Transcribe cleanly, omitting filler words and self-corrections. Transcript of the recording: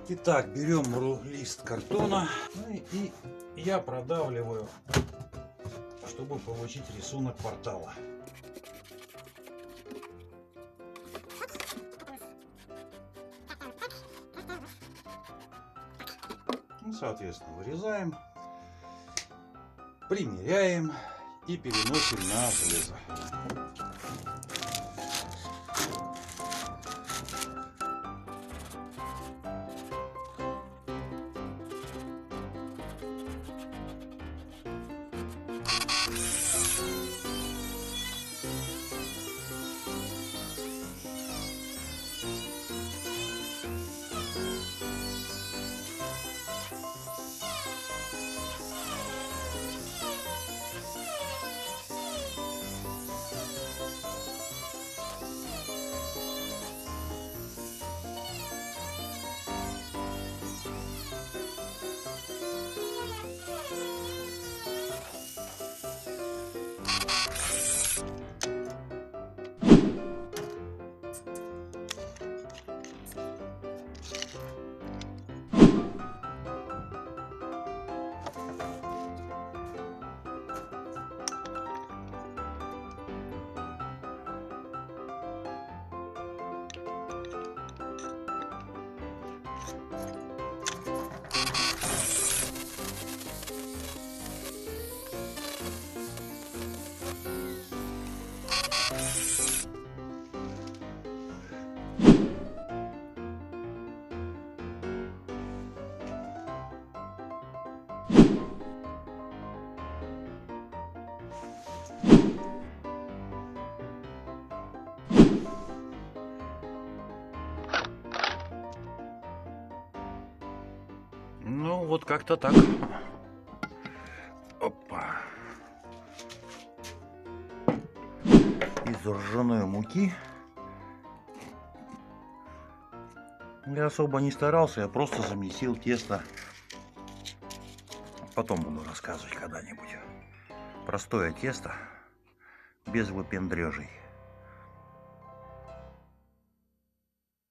Итак, берем лист картона, ну и я продавливаю, чтобы получить рисунок портала. Ну, соответственно, вырезаем, примеряем и переносим на железо. Ну, вот как-то так. Опа. Из ржаной муки. Я особо не старался, я просто замесил тесто. Потом буду рассказывать когда-нибудь. Простое тесто, без выпендрежей.